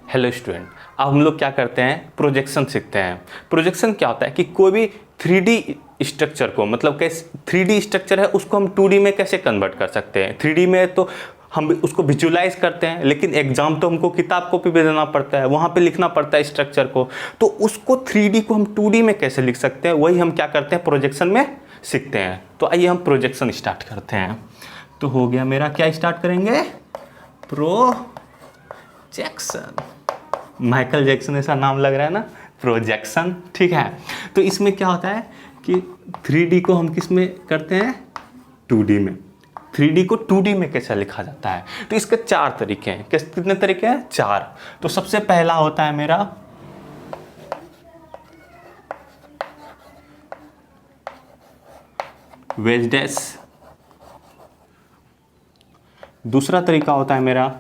Hello student, अब हम लोग क्या करते हैं, प्रोजेक्शन सीखते हैं। प्रोजेक्शन क्या होता है कि कोई भी 3D स्ट्रक्चर को, मतलब कैसे 3D स्ट्रक्चर है उसको हम 2D में कैसे कन्वर्ट कर सकते हैं। 3D में तो हम उसको विजुलाइज करते हैं, लेकिन एग्जाम तो हमको किताब कॉपी पे देना पड़ता है, वहाँ पे लिखना पड़ता है स्ट्रक्चर को। तो उसको 3D को हम 2D में कैसे लिख सकते हैं, वही हम क्या करते हैं, प्रोजेक्शन में सीखते हैं। तो आइए हम प्रोजेक्शन स्टार्ट करते हैं। तो हो गया मेरा, क्या स्टार्ट करेंगे, प्रोजेक्शन। माइकल जैक्सन ऐसा नाम लग रहा है ना, प्रोजेक्शन। ठीक है, तो इसमें क्या होता है कि 3D को हम किस में करते हैं, 2D में। 3D को 2D में कैसे लिखा जाता है, तो इसके 4 तरीके हैं। कितने तरीके हैं, 4। तो सबसे पहला होता है मेरा वेज डैश। दूसरा तरीका होता है मेरा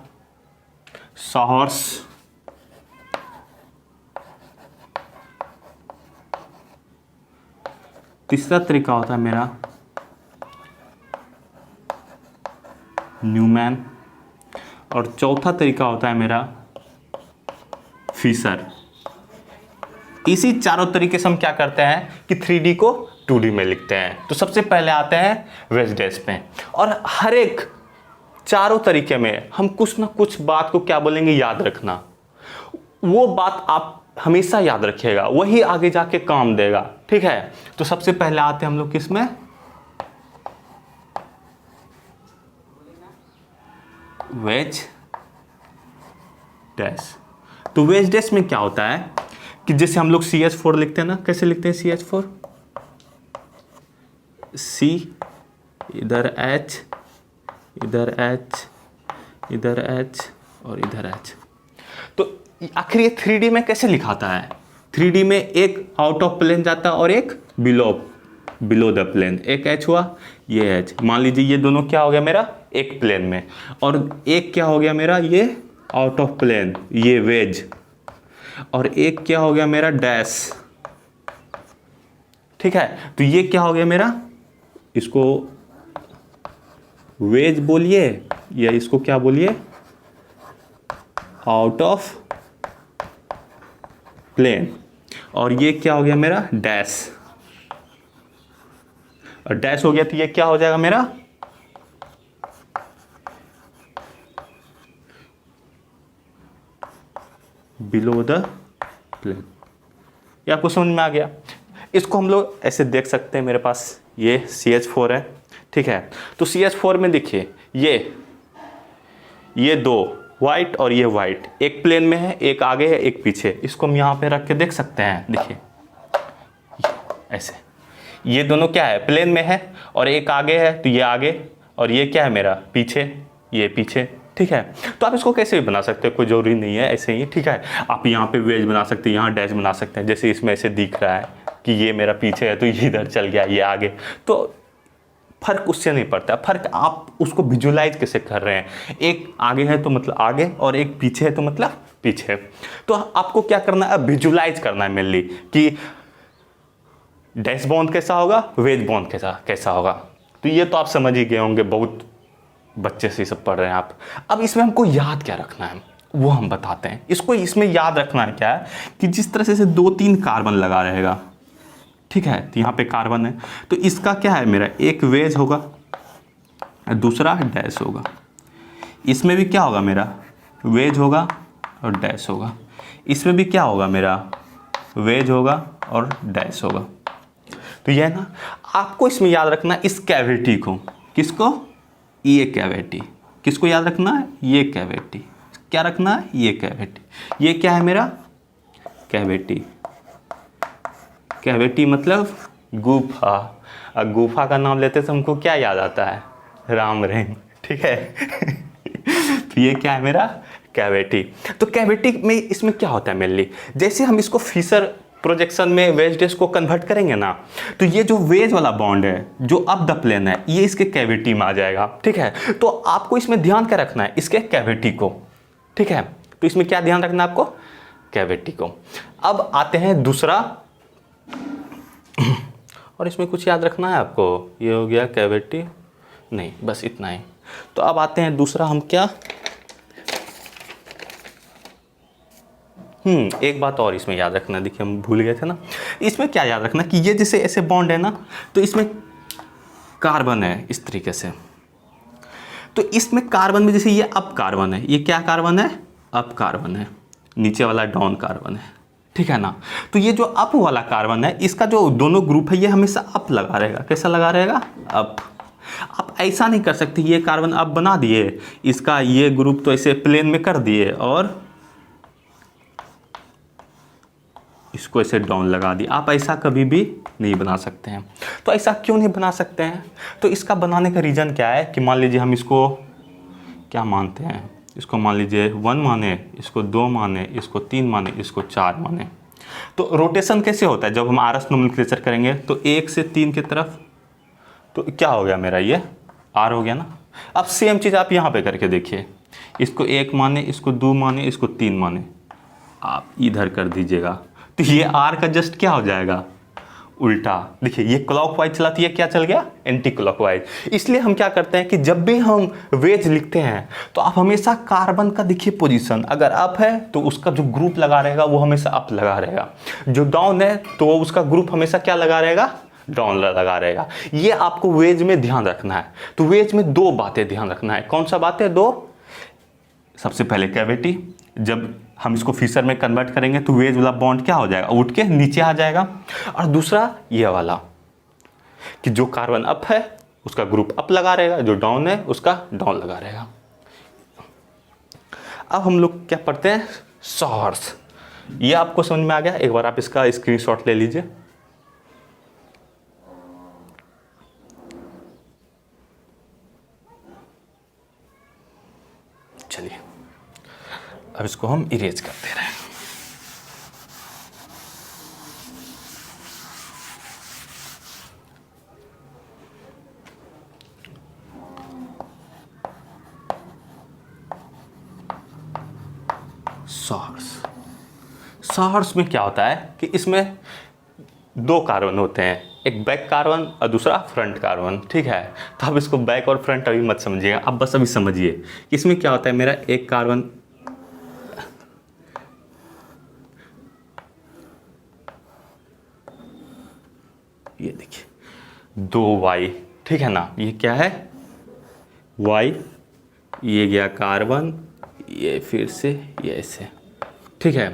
सॉहर्स। तीसरा तरीका होता है मेरा न्यूमैन। और चौथा तरीका होता है मेरा फिशर। इसी चारों तरीके से हम क्या करते हैं कि 3D को 2D में लिखते हैं। तो सबसे पहले आते हैं वेज डैश पे, और हर एक चारों तरीके में हम कुछ ना कुछ बात को क्या बोलेंगे, याद रखना। वो बात आप हमेशा याद रखिएगा, वही आगे जाके काम देगा। ठीक है, तो सबसे पहले आते हैं हम लोग किसमें, वेज डैश। तो वेज डैश में क्या होता है कि जैसे हम लोग CH4 लिखते हैं ना, कैसे लिखते हैं CH4, C इधर H इधर H इधर H और इधर H। तो आखिर ये 3D में कैसे लिखाता है, 3D में एक आउट ऑफ प्लेन जाता है और एक बिलो द प्लेन। एक H हुआ, ये H, मान लीजिए ये दोनों क्या हो गया मेरा, एक प्लेन में। और एक क्या हो गया मेरा, ये आउट ऑफ प्लेन, ये वेज। और एक क्या हो गया मेरा, डैश। ठीक है, तो ये क्या हो गया मेरा, इसको वेज बोलिए या इसको क्या बोलिए, आउट ऑफ प्लेन। और ये क्या हो गया मेरा, डैश। और डैश हो गया तो ये क्या हो जाएगा मेरा, बिलो द प्लेन। ये आपको समझ में आ गया। इसको हम लोग ऐसे देख सकते हैं, मेरे पास ये CH4 है। ठीक है, तो CH4 में देखिए ये दो वाइट और ये वाइट एक प्लेन में है, एक आगे है एक पीछे। इसको हम यहाँ पे रख के देख सकते हैं, देखिए ऐसे ये दोनों क्या है, प्लेन में है। और एक आगे है तो ये आगे, और ये क्या है मेरा, पीछे, ये पीछे। ठीक है, तो आप इसको कैसे भी बना सकते हो, कोई जरूरी नहीं है, ऐसे ही। ठीक है, आप यहाँ पे वेज बना सकते हैं, यहाँ डैश बना सकते हैं। जैसे इसमें ऐसे दिख रहा है कि ये मेरा पीछे है तो ये इधर चल गया, ये आगे। तो फर्क उससे नहीं पड़ता, फर्क आप उसको विजुलाइज कैसे कर रहे हैं। एक आगे है तो मतलब आगे, और एक पीछे है तो मतलब पीछे। तो आपको क्या करना है, विजुलाइज करना है मेनली, कि डैश बॉन्ड कैसा होगा, वेज बॉन्ड कैसा होगा। तो ये तो आप समझ ही गए होंगे, बहुत बच्चे से सब पढ़ रहे हैं आप। अब इसमें हमको याद क्या रखना है वो हम बताते हैं। इसको इसमें याद रखना है क्या है कि जिस तरह से 2-3 कार्बन लगा रहेगा, ठीक है, तो यहाँ पे कार्बन है, तो इसका क्या है मेरा, एक वेज होगा, दूसरा डैश होगा। इसमें भी क्या होगा मेरा, वेज होगा और डैश होगा। इसमें भी क्या होगा मेरा, वेज होगा और डैश होगा। तो यह ना, आपको इसमें याद रखना इस कैविटी को, किसको, ये कैविटी। किसको याद रखना है, ये कैविटी। क्या रखना है, ये कैविटी। ये क्या है मेरा, कैविटी। कैविटी मतलब गुफा। और गुफा का नाम लेते तो हमको क्या याद आता है, राम रहीम। ठीक है तो ये क्या है मेरा, कैविटी। तो कैविटी में इसमें क्या होता है मेनली, जैसे हम इसको फिशर प्रोजेक्शन में वेज डैश को कन्वर्ट करेंगे ना, तो ये जो वेज वाला बॉन्ड है जो अप द प्लेन है, ये इसके कैविटी में आ जाएगा। ठीक है, तो आपको इसमें ध्यान क्या रखना है, इसके कैविटी को। ठीक है, तो इसमें क्या ध्यान रखना है आपको, कैविटी को। अब आते हैं दूसरा, और इसमें कुछ याद रखना है आपको, ये हो गया कैविटी, नहीं बस इतना ही। तो अब आते हैं दूसरा, हम क्या, एक बात और इसमें याद रखना, देखिए हम भूल गए थे ना, इसमें क्या याद रखना कि ये जैसे ऐसे बॉन्ड है ना, तो इसमें कार्बन है इस तरीके से, तो इसमें कार्बन में जैसे ये अप कार्बन है, ये क्या कार्बन है, अप कार्बन है, नीचे वाला डाउन कार्बन है, ठीक है ना। तो ये जो अप वाला कार्बन है, इसका जो दोनों ग्रुप है ये हमेशा अप लगा रहेगा। कैसा लगा रहेगा, अप। आप ऐसा नहीं कर सकते, ये कार्बन अप बना दिए, इसका ये ग्रुप तो ऐसे प्लेन में कर दिए और इसको ऐसे डाउन लगा दिया। आप ऐसा कभी भी नहीं बना सकते हैं। तो ऐसा क्यों नहीं बना सकते हैं, तो इसका बनाने का रीज़न क्या है कि मान लीजिए हम इसको क्या मानते हैं, इसको मान लीजिए 1 माने, इसको 2 माने, इसको 3 माने, इसको 4 माने। तो रोटेशन कैसे होता है, जब हम आरएस नोमेनक्लेचर करेंगे तो 1 से 3 की तरफ, तो क्या हो गया मेरा, ये आर हो गया ना। अब सेम चीज़ आप यहाँ पे करके देखिए, इसको 1 माने, इसको 2 माने, इसको 3 माने, आप इधर कर दीजिएगा तो ये आर का जस्ट क्या हो जाएगा, उल्टा। देखिए ये क्लॉकवाइज चलाती है, क्या चल गया, एंटी क्लॉकवाइज। इसलिए हम क्या करते हैं कि जब भी हम वेज लिखते हैं तो आप हमेशा कार्बन का देखिए पोजीशन, अगर अप है तो उसका जो ग्रुप लगा रहेगा वो हमेशा अप लगा रहेगा, जो डाउन है तो उसका ग्रुप हमेशा क्या लगा रहेगा, डाउन लगा रहेगा। ये आपको वेज में ध्यान रखना है। तो वेज में 2 बातें ध्यान रखना है। कौन सा बातें, 2। सबसे पहले कैविटी, जब हम इसको फिशर में कन्वर्ट करेंगे तो वेज वाला बॉन्ड क्या हो जाएगा, उठ के नीचे आ जाएगा। और दूसरा ये वाला कि जो कार्बन अप है उसका ग्रुप अप लगा रहेगा, जो डाउन है उसका डाउन लगा रहेगा। अब हम लोग क्या पढ़ते हैं, सॉर्स। ये आपको समझ में आ गया, एक बार आप इसका स्क्रीनशॉट ले लीजिए। चलिए अब इसको हम इरेज करते रहें। सॉर्स में क्या होता है कि इसमें 2 कार्बन होते हैं, एक बैक कार्बन और दूसरा फ्रंट कार्बन, ठीक है। तो अब इसको बैक और फ्रंट अभी मत समझिएगा, अब बस अभी समझिए कि इसमें क्या होता है। मेरा एक कार्बन, ये देखिए 2 वाई, ठीक है ना, ये क्या है, वाई, ये गया कार्बन, ये फिर से ये ऐसे, ठीक है।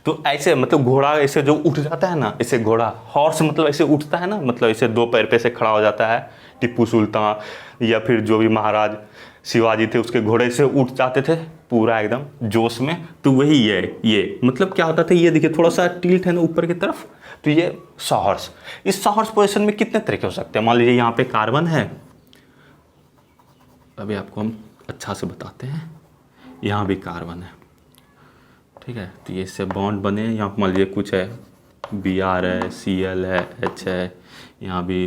तो ऐसे मतलब घोड़ा ऐसे जो उठ जाता है ना, ऐसे घोड़ा, हॉर्स मतलब ऐसे उठता है ना, मतलब ऐसे 2 पैर पे से खड़ा हो जाता है। टीपू सुल्तान या फिर जो भी महाराज शिवाजी थे उसके घोड़े से उठ जाते थे पूरा एकदम जोश में। तो वही ये मतलब क्या होता था, ये देखिए थोड़ा सा टिल्ट है ना ऊपर की तरफ, तो ये सॉर्स। इस सॉर्स पोजीशन में कितने तरीके हो सकते हैं। मान लीजिए यहाँ पे कार्बन है, अभी आपको हम अच्छा से बताते हैं, यहाँ भी कार्बन है, ठीक है। तो ये इससे बॉन्ड बने, यहाँ मान लीजिए कुछ है, Br है, Cl है, H है, यहाँ भी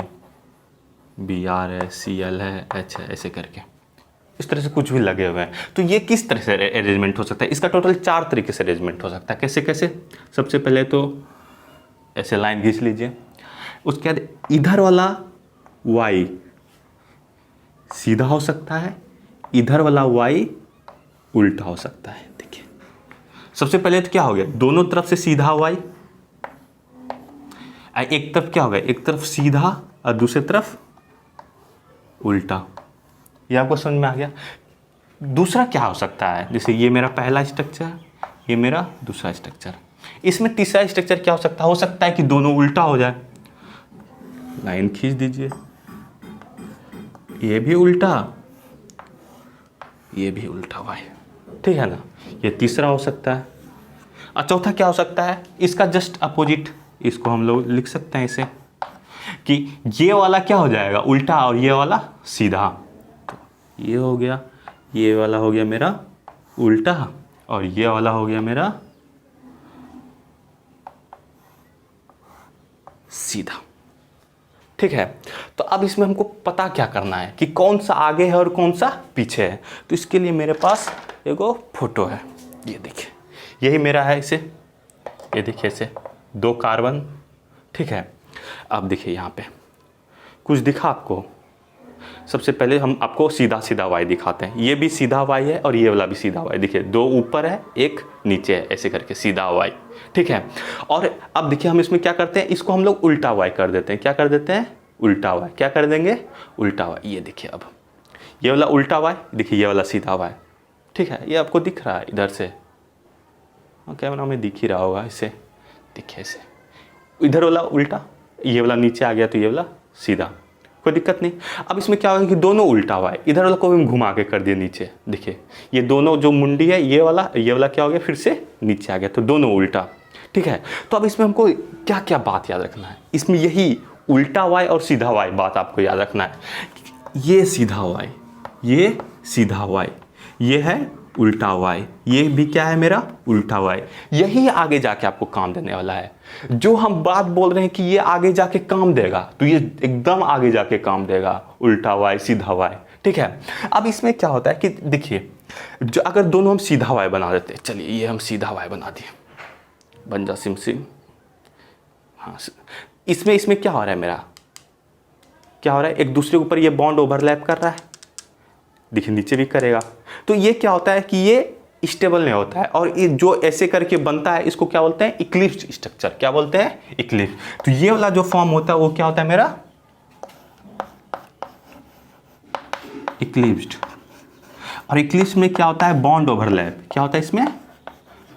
Br है, Cl है, H है, ऐसे करके इस तरह से कुछ भी लगे हुए हैं। तो ये किस तरह से अरेंजमेंट हो सकता है, इसका टोटल 4 तरीके से अरेंजमेंट हो सकता है। कैसे कैसे, सबसे पहले तो ऐसे लाइन खींच लीजिए, उसके बाद इधर वाला Y सीधा हो सकता है, इधर वाला Y उल्टा हो सकता है। देखिए सबसे पहले तो क्या हो गया, दोनों तरफ से सीधा Y, एक तरफ क्या हो गया, एक तरफ सीधा और दूसरी तरफ उल्टा। ये आपको समझ में आ गया। दूसरा क्या हो सकता है, जैसे ये मेरा पहला स्ट्रक्चर, ये मेरा दूसरा स्ट्रक्चर, इसमें तीसरा स्ट्रक्चर क्या हो सकता है कि दोनों उल्टा हो जाए। लाइन खींच दीजिए, ये भी उल्टा, ये भी उल्टा Y, ठीक है ना। ये तीसरा हो सकता है। और चौथा क्या हो सकता है, इसका जस्ट अपोजिट, इसको हम लोग लिख सकते हैं इसे कि ये वाला क्या हो जाएगा, उल्टा, और ये वाला सीधा। तो ये हो गया, ये वाला हो गया मेरा उल्टा, और ये वाला हो गया मेरा सीधा, ठीक है। तो अब इसमें हमको पता क्या करना है कि कौन सा आगे है और कौन सा पीछे है। तो इसके लिए मेरे पास एगो फोटो है, ये देखिए, यही मेरा है। इसे ये देखिए, इसे 2 कार्बन, ठीक है। अब देखिए यहाँ पे कुछ दिखा आपको, सबसे पहले हम आपको सीधा सीधा वाई दिखाते हैं। ये भी सीधा वाई है और ये वाला भी सीधा वाई। देखिए 2 ऊपर है, 1 नीचे है, ऐसे करके सीधा वाई, ठीक है। और अब देखिए हम इसमें क्या करते हैं, इसको हम लोग उल्टा वाई कर देते हैं। क्या कर देते हैं? उल्टा वाई। क्या कर देंगे? उल्टा वाई। ये देखिए अब ये वाला उल्टा वाई, देखिए ये वाला सीधा वाई, ठीक है। ये आपको दिख रहा है इधर से, कैमरा में दिख ही रहा होगा इसे, देखिए ऐसे इधर वाला उल्टा, ये वाला नीचे आ गया तो ये वाला सीधा, कोई दिक्कत नहीं। अब इसमें क्या होगा कि दोनों उल्टा हुआ है, इधर वाला को भी घुमा के कर दिए नीचे, देखिए ये दोनों जो मुंडी है ये वाला क्या हो गया, फिर से नीचे आ गया, तो दोनों उल्टा, ठीक है। तो अब इसमें हमको क्या क्या बात याद रखना है, इसमें यही उल्टा वाई और सीधा वाई बात आपको याद रखना है। ये सीधा वाई, ये सीधा वाई, ये है उल्टा वाई, ये भी क्या है मेरा उल्टा वाई। यही आगे जाके आपको काम देने वाला है। जो हम बात बोल रहे हैं कि ये आगे जाके काम देगा, तो ये एकदम आगे जाके काम देगा, उल्टा वाई सीधा वाई, ठीक है। अब इसमें क्या होता है कि देखिए, जो अगर दोनों हम सीधा वाई बना देते हैं, चलिए ये हम सीधा वाई बना दिए, बन जा सिम सिम। हाँ, इसमें क्या हो रहा है मेरा, क्या हो रहा है, एक दूसरे के ऊपर ये बॉन्ड ओवरलैप कर रहा है, देखिए नीचे भी करेगा। तो ये क्या होता है कि ये स्टेबल नहीं होता है, और ये जो ऐसे करके बनता है इसको क्या बोलते हैं, इक्लिप्स स्ट्रक्चर। क्या बोलते हैं? इक्लिप्स। तो ये वाला जो फॉर्म होता है वो क्या होता है मेरा, इक्लिप्स्ड। और इक्लिप्स में क्या होता है, बॉन्ड ओवरलैप। क्या होता है इसमें,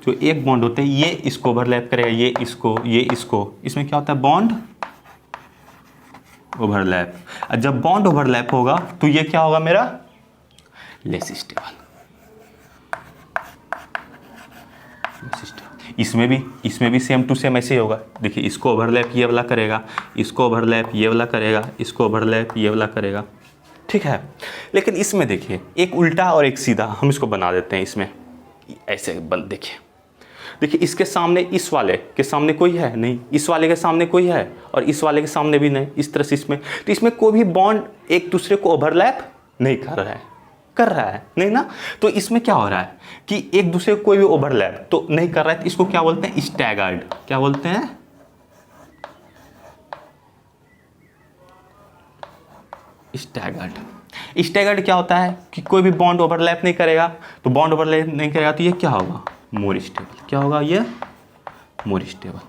जो एक बॉन्ड होता है ये इसको ओवरलैप करेगा, ये इसको, इसमें क्या होता है, बॉन्ड ओवरलैप। जब बॉन्ड ओवरलैप होगा तो ये क्या होगा मेरा, लेस स्टेबल। इसमें भी सेम टू सेम ऐसे ही होगा। देखिए इसको ओवरलैप ये वाला करेगा, इसको ओवरलैप ये वाला करेगा, इसको ओवरलैप ये वाला करेगा, ठीक है। लेकिन इसमें देखिए एक उल्टा और एक सीधा, हम इसको बना देते हैं इसमें ऐसे देखिए इसके सामने, इस वाले के सामने कोई है नहीं, इस वाले के सामने कोई है और इस वाले के सामने भी नहीं, इस तरह से इसमें, तो इसमें कोई भी बॉन्ड एक दूसरे को ओवरलैप नहीं कर रहा है नहीं ना। तो इसमें क्या हो रहा है कि एक दूसरे को कोई भी ओवरलैप तो नहीं कर रहा है, तो इसको क्या बोलते हैं, स्टैगर्ड। क्या बोलते हैं, स्टैगर्ड क्या होता है कि कोई भी बॉन्ड ओवरलैप नहीं करेगा, तो बॉन्ड ओवरलैप नहीं करेगा तो ये क्या होगा, मोर स्टेबल। क्या होगा, ये मोर स्टेबल,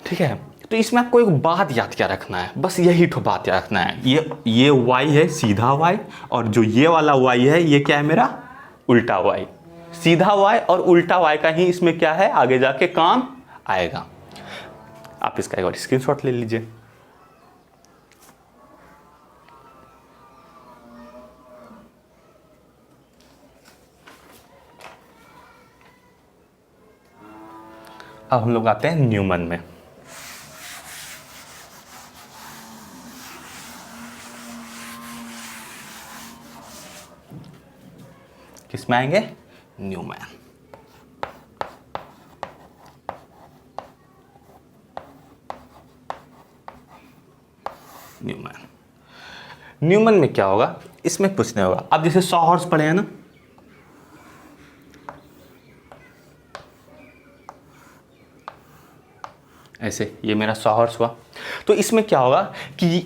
ठीक है। तो इसमें आपको एक बात याद क्या रखना है, बस यही तो बात याद रखना है, ये वाई है सीधा वाई, और जो ये वाला वाई है ये क्या है मेरा उल्टा वाई। सीधा वाई और उल्टा वाई का ही इसमें क्या है, आगे जाके काम आएगा। आप इसका एक बार स्क्रीनशॉट ले लीजिए। अब हम लोग आते हैं न्यूमन में। किसमें आएंगे, न्यूमन। न्यूमन में क्या होगा, इसमें कुछ नहीं होगा। अब जैसे 100 हॉर्स पढ़े हैं ना, ऐसे ये मेरा 100 हॉर्स हुआ, तो इसमें क्या होगा कि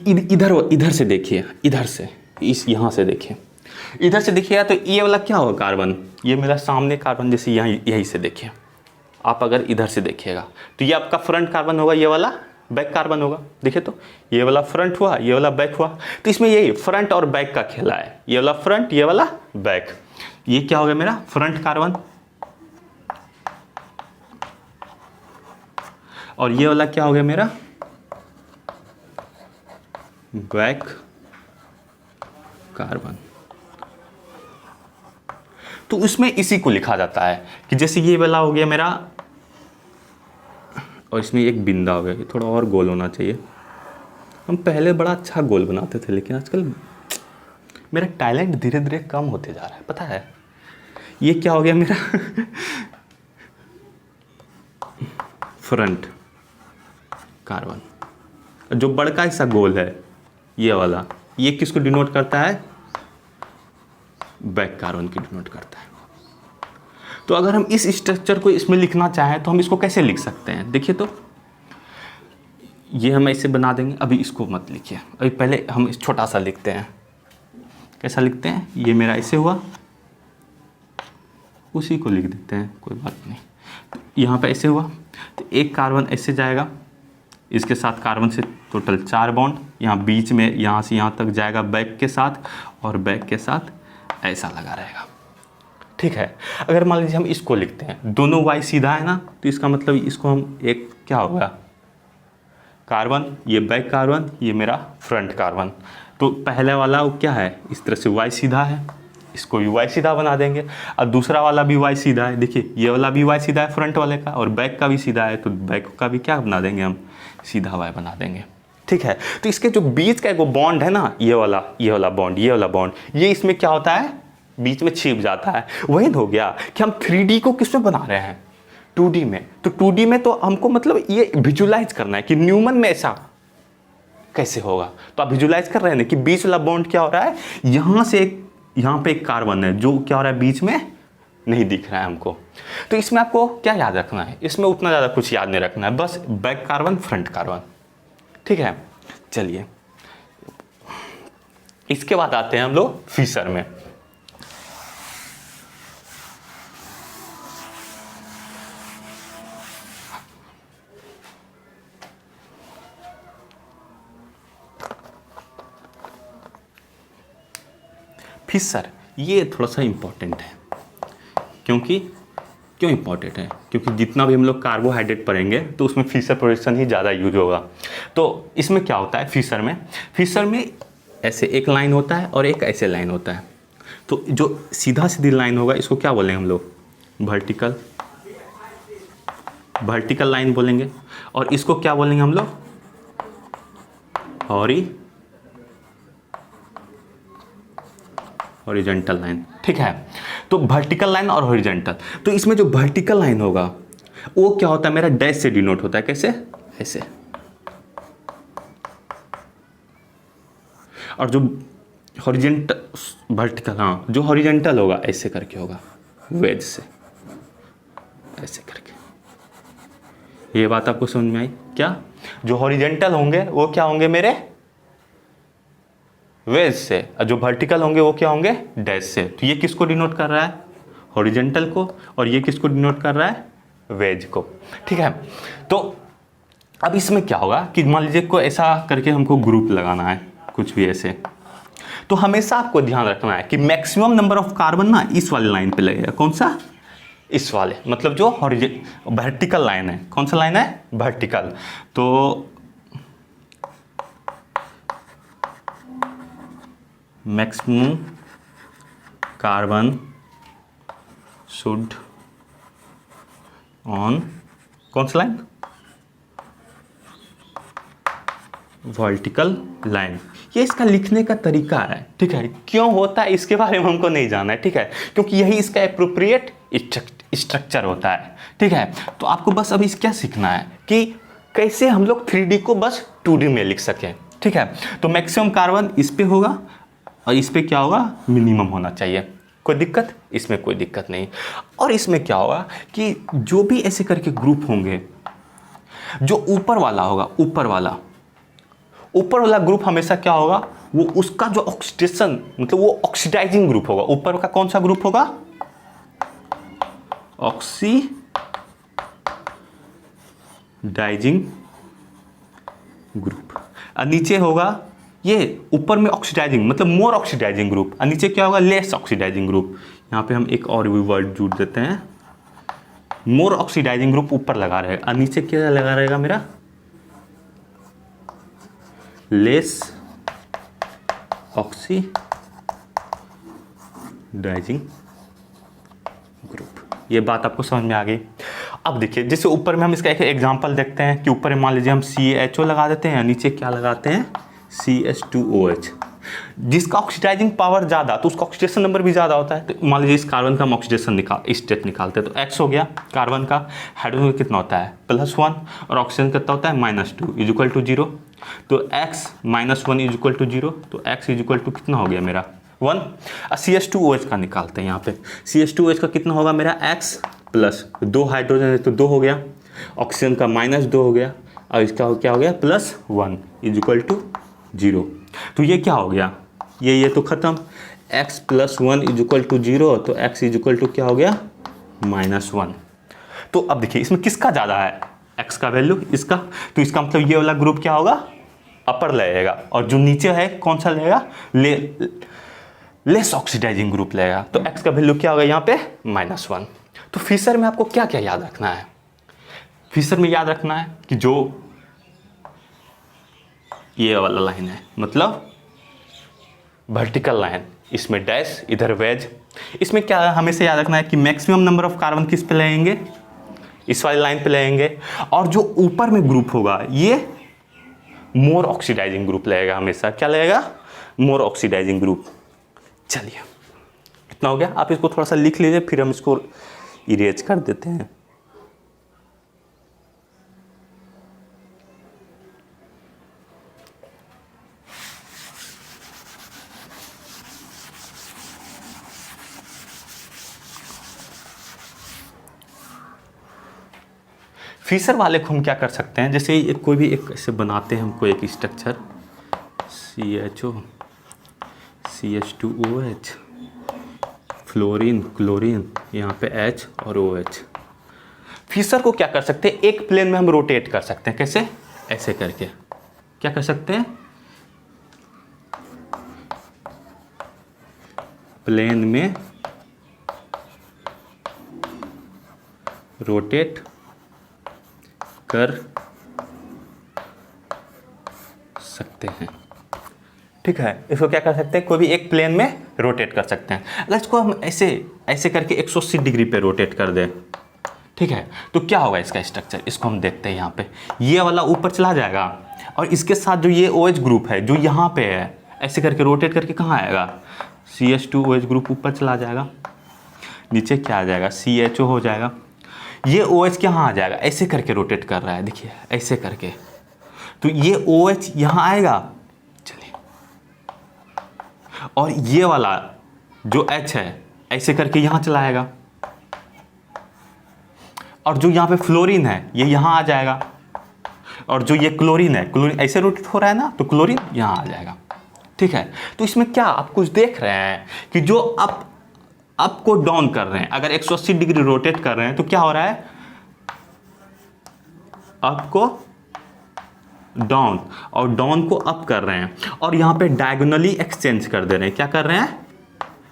इधर से देखिए, इधर से यहाँ से देखिए, इधर से देखिएगा तो ये वाला क्या होगा, कार्बन, ये मेरा सामने कार्बन, जैसे यहाँ यही से देखिए आप, अगर इधर से देखिएगा तो ये आपका फ्रंट कार्बन होगा, ये वाला बैक कार्बन होगा। देखिए तो ये वाला फ्रंट हुआ, ये वाला बैक हुआ, तो इसमें यही फ्रंट और बैक का खेला है, ये वाला फ्रंट, ये वाला बैक। ये क्या हो गया मेरा फ्रंट कार्बन, और ये वाला क्या हो गया मेरा बैक कार्बन। तो उसमें इसी को लिखा जाता है कि जैसे ये वाला हो गया मेरा, और इसमें एक बिंदा हो गया, ये थोड़ा और गोल होना चाहिए। हम पहले बड़ा अच्छा गोल बनाते थे, लेकिन आजकल मेरा टैलेंट धीरे धीरे कम होते जा रहा है, पता है। ये क्या हो गया मेरा फ्रंट कार्बन, जो बड़का हिस्सा गोल है ये वाला, ये किसको डिनोट करता है, बैक कार्बन की डिनोट करता है। तो अगर हम इस स्ट्रक्चर को इसमें लिखना चाहें तो हम इसको कैसे लिख सकते हैं, देखिए तो ये हम ऐसे बना देंगे, अभी इसको मत लिखिए, अभी पहले हम इस छोटा सा लिखते हैं। कैसा लिखते हैं, ये मेरा ऐसे हुआ, उसी को लिख देते हैं, कोई बात नहीं। तो यहाँ पे ऐसे हुआ, तो एक कार्बन ऐसे जाएगा, इसके साथ कार्बन से टोटल 4 बॉन्ड, यहाँ बीच में यहाँ से यहाँ तक जाएगा बैक के साथ, और बैक के साथ ऐसा लगा रहेगा। ठीक है, अगर मान लीजिए हम इसको लिखते हैं, दोनों वाई सीधा है ना, तो इसका मतलब इसको हम एक क्या होगा, कार्बन, ये बैक कार्बन, ये मेरा फ्रंट कार्बन। तो पहले वाला वो क्या है, इस तरह से वाई सीधा है, इसको भी वाई सीधा बना देंगे, और दूसरा वाला भी वाई सीधा है, देखिए ये वाला भी वाई सीधा है फ्रंट वाले का, और बैक का भी सीधा है, तो बैक का भी क्या बना देंगे हम, सीधा वाई बना देंगे। ठीक है, तो इसके जो बीच का एक बॉन्ड है ना, ये वाला बॉन्ड, ये वाला बॉन्ड, ये इसमें क्या होता है, बीच में छिप जाता है। वही हो गया कि हम 3D को किस में बना रहे हैं, 2D में। तो 2D में तो हमको मतलब ये विजुलाइज करना है कि न्यूमन में ऐसा कैसे होगा। तो आप विजुलाइज कर रहे हैं ना कि बीच वाला बॉन्ड क्या हो रहा है, यहाँ से यहाँ पे एक कार्बन है जो क्या हो रहा है, बीच में नहीं दिख रहा है हमको। तो इसमें आपको क्या याद रखना है, इसमें उतना ज़्यादा कुछ याद नहीं रखना है, बस बैक कार्बन फ्रंट कार्बन। ठीक है, चलिए इसके बाद आते हैं हम लोग फिशर में। फिशर ये थोड़ा सा इम्पोर्टेंट है, क्यों इम्पोर्टेंट है, क्योंकि जितना भी हम लोग कार्बोहाइड्रेट पढ़ेंगे तो उसमें फिशर प्रोडक्शन ही ज़्यादा यूज होगा। तो इसमें क्या होता है, फिशर में ऐसे एक लाइन होता है और एक ऐसे लाइन होता है। तो जो सीधा सीधी लाइन होगा इसको क्या बोलेंगे हम लोग, वर्टिकल लाइन बोलेंगे, और इसको क्या बोलेंगे हम लोग, हॉरिजॉन्टल लाइन। ठीक है, तो वर्टिकल लाइन और हॉरिजॉन्टल, तो इसमें जो वर्टिकल लाइन होगा वो क्या होता है, मेरा डैश से डिनोट होता है, कैसे, ऐसे। और जो हॉरिजॉन्टल वर्टिकल, हाँ जो हॉरिजॉन्टल होगा ऐसे करके होगा, वेज से ऐसे करके। ये बात आपको समझ में आई क्या, जो हॉरिजॉन्टल होंगे वो क्या होंगे मेरे वेज से, और जो वर्टिकल होंगे वो क्या होंगे डैश से। तो ये किसको डिनोट कर रहा है, हॉरिजॉन्टल को, और ये किसको डिनोट कर रहा है, वेज को। ठीक है, तो अब इसमें क्या होगा कि मान लीजिए को ऐसा करके हमको ग्रुप लगाना है, कुछ भी ऐसे, तो हमेशा आपको ध्यान रखना है कि मैक्सिमम नंबर ऑफ कार्बन ना इस वाले लाइन पे लगेगा। कौन सा, इस वाले, मतलब जो वर्टिकल लाइन है। कौन सा लाइन है, वर्टिकल। तो मैक्सिमम कार्बन शुड ऑन कौन सा लाइन, वर्टिकल लाइन। ये इसका लिखने का तरीका है। ठीक है, क्यों होता है इसके बारे में हमको नहीं जाना है। ठीक है, क्योंकि यही इसका एप्रोप्रिएट स्ट्रक्चर होता है। ठीक है, तो आपको बस अभी क्या सीखना है कि कैसे हम लोग 3D को बस 2D में लिख सकें। ठीक है, तो मैक्सिमम कार्बन इस पे होगा और इस पे क्या होगा, मिनिमम होना चाहिए। कोई दिक्कत, इसमें कोई दिक्कत नहीं। और इसमें क्या होगा कि जो भी ऐसे करके ग्रुप होंगे, जो ऊपर वाला होगा, ऊपर वाला ग्रुप हमेशा क्या होगा, वो उसका जो ऑक्सीडेशन, मतलब वो ऑक्सीडाइजिंग ग्रुप होगा। ऊपर का कौन सा ग्रुप होगा, ऑक्सीडाइजिंग ग्रुप। और नीचे होगा ये ऊपर में ऑक्सीडाइजिंग, मतलब मोर ऑक्सीडाइजिंग ग्रुप, और नीचे क्या होगा, लेस ऑक्सीडाइजिंग ग्रुप। यहाँ पे हम एक और भी वर्ड जोड़ देते हैं, मोर ऑक्सीडाइजिंग ग्रुप ऊपर लगा रहेगा, और नीचे क्या लगा रहेगा मेरा, लेस ऑक्सीडाइजिंग ग्रुप। ये बात आपको समझ में आ गई। अब देखिए, जैसे ऊपर में हम इसका एक एग्जांपल देखते हैं कि ऊपर में मान लीजिए हम CHO लगा देते हैं, नीचे क्या लगाते हैं, CH2OH। जिसका ऑक्सीडाइजिंग पावर ज़्यादा, तो उसका ऑक्सीडेशन नंबर भी ज़्यादा होता है। तो मान लीजिए इस कार्बन का हम ऑक्सीडेशन स्टेट निकालते हैं, तो X हो गया कार्बन का, हाइड्रोजन कितना होता है +1, और ऑक्सीजन कितना होता है -2 इक्वल टू 0। तो X -1 इक्वल टू 0, तो X इक्वल टू कितना हो गया मेरा 1। और CH2OH का निकालते हैं, यहाँ पे CH2OH का कितना होगा मेरा X + 2 हाइड्रोजन है तो 2 हो गया, ऑक्सीजन का -2 हो गया, और इसका क्या हो गया +1 इज इक्वल टू 0। तो ये क्या हो गया, ये तो ख़त्म, x + 1 इज इक्वल टू 0, तो x इज इक्वल टू क्या हो गया -1। तो अब देखिए इसमें किसका ज़्यादा है, x का वैल्यू, इसका, तो इसका मतलब ये वाला ग्रुप क्या होगा, अपर लगेगा, और जो नीचे है कौन सा लगेगा, लेस ऑक्सीडाइजिंग ग्रुप लगेगा। तो x का वैल्यू क्या होगा यहाँ पे -1। तो फिशर में आपको क्या क्या याद रखना है, फिशर में याद रखना है कि जो ये वाला लाइन है मतलब वर्टिकल लाइन, इसमें डैश, इधर वेज, इसमें क्या है हमेशा याद रखना है कि मैक्सिमम नंबर ऑफ कार्बन किस पे लगेंगे, इस वाली लाइन पे लगेंगे, और जो ऊपर में ग्रुप होगा ये मोर ऑक्सीडाइजिंग ग्रुप लगेगा, हमेशा क्या लगेगा, मोर ऑक्सीडाइजिंग ग्रुप। चलिए इतना हो गया, आप इसको थोड़ा सा लिख लीजिए, फिर हम इसको इरेज कर देते हैं। फिशर वाले को हम क्या कर सकते हैं, जैसे एक कोई भी एक ऐसे बनाते हैं हमको एक structure CHO CH2OH fluorine chlorine, यहाँ पे H और OH। फिशर को क्या कर सकते हैं, एक प्लेन में हम रोटेट कर सकते हैं, कैसे, ऐसे करके क्या कर सकते हैं, प्लेन में रोटेट कर सकते हैं। ठीक है, इसको क्या कर सकते हैं, कोई भी एक प्लेन में रोटेट कर सकते हैं। अगर इसको हम ऐसे ऐसे करके 180 डिग्री पे रोटेट कर दें, ठीक है, तो क्या होगा इसका स्ट्रक्चर, इसको हम देखते हैं। यहाँ पे ये वाला ऊपर चला जाएगा, और इसके साथ जो ये OH ग्रुप है जो यहाँ पे है, ऐसे करके रोटेट करके कहाँ आएगा, CH2OH ग्रुप ऊपर चला जाएगा, नीचे क्या आ जाएगा, CHO हो जाएगा। ये OH कहाँ आ जाएगा, ऐसे करके रोटेट कर रहा है, देखिए ऐसे करके, तो ये OH यहाँ आएगा, चलिए, और ये वाला जो H है ऐसे करके यहाँ चला आएगा, और जो यहाँ पे फ्लोरीन है ये यहाँ आ जाएगा, और जो ये क्लोरीन है, क्लोरीन ऐसे रोटेट हो रहा है ना, तो क्लोरीन यहाँ आ जाएगा। ठीक है, तो इसमें क्या आप कुछ देख रहे हैं कि जो अप को डाउन कर रहे हैं, अगर 180 डिग्री रोटेट कर रहे हैं तो क्या हो रहा है, अप को डाउन और डाउन को अप कर रहे हैं, और यहाँ पे डायगोनली एक्सचेंज कर दे रहे हैं, क्या कर रहे हैं,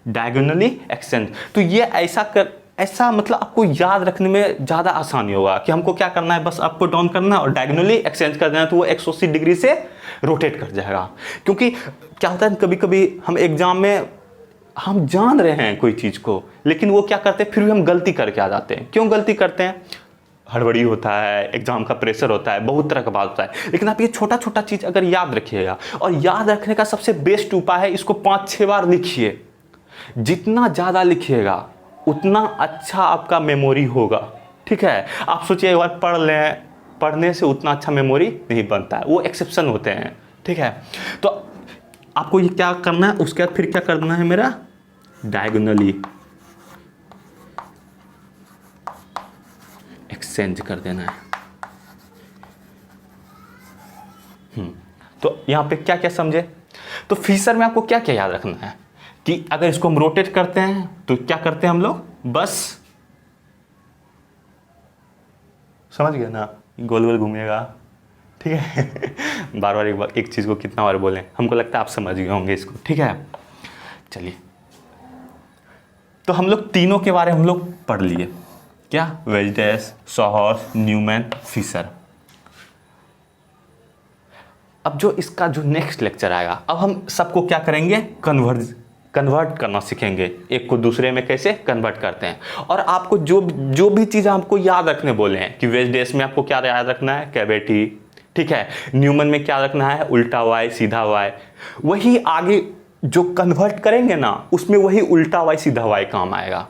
डायगोनली एक्सचेंज। तो ये ऐसा मतलब आपको याद रखने में ज़्यादा आसानी होगा कि हमको क्या करना है, बस आपको डाउन करना है और डायगोनली एक्सचेंज कर देना, तो वो 180 डिग्री से रोटेट कर जाएगा। क्योंकि क्या होता है कभी कभी हम एग्जाम में हम जान रहे हैं कोई चीज़ को, लेकिन वो क्या करते हैं, फिर भी हम गलती करके आ जाते हैं। क्यों गलती करते हैं, हड़बड़ी होता है, एग्जाम का प्रेशर होता है, बहुत तरह का बात होता है। लेकिन आप ये छोटा छोटा चीज़ अगर याद रखिएगा, और याद रखने का सबसे बेस्ट उपाय है, इसको 5-6 बार लिखिए। जितना ज़्यादा लिखिएगा उतना अच्छा आपका मेमोरी होगा। ठीक है, आप सोचिए एक बार पढ़ लें, पढ़ने से उतना अच्छा मेमोरी नहीं बनता है, वो एक्सेप्शन होते हैं। ठीक है, तो आपको ये क्या करना है, उसके बाद फिर क्या करना है, मेरा डायगोनली एक्सचेंज कर देना है। तो यहाँ पे क्या क्या समझे, तो फिशर में आपको क्या क्या याद रखना है कि अगर इसको हम रोटेट करते हैं तो क्या करते हैं हम लोग, बस समझ गए ना, गोल गोल घूमेगा। ठीक है बार बार एक चीज़ को कितना बार बोलें, हमको लगता है आप समझ गए होंगे इसको। ठीक है, चलिए, तो हम लोग तीनों के बारे में हम लोग पढ़ लिए, क्या, वेजडेस, सॉहर्स, न्यूमैन, फिशर। अब जो इसका जो नेक्स्ट लेक्चर आएगा, अब हम सबको क्या करेंगे, कन्वर्ट करना सीखेंगे, एक को दूसरे में कैसे कन्वर्ट करते हैं। और आपको जो भी चीज़ आपको याद रखने बोले हैं कि वेजडेस में आपको क्या याद रखना है, कैविटी। ठीक है, न्यूमन में क्या रखना है, उल्टा वाई सीधा वाई, वही आगे जो कन्वर्ट करेंगे ना उसमें वही उल्टा वाई सीधा वाई काम आएगा।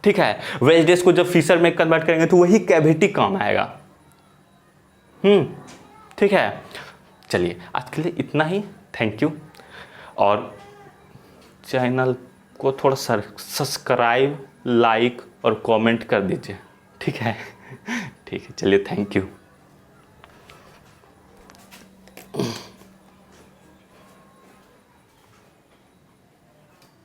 ठीक है, वेजडेस को जब फिशर में कन्वर्ट करेंगे तो वही कैविटी काम आएगा। ठीक है, चलिए आज के लिए इतना ही, थैंक यू। और चैनल को थोड़ा सब्सक्राइब, लाइक और कमेंट कर दीजिए। ठीक है ठीक है, चलिए, थैंक यू।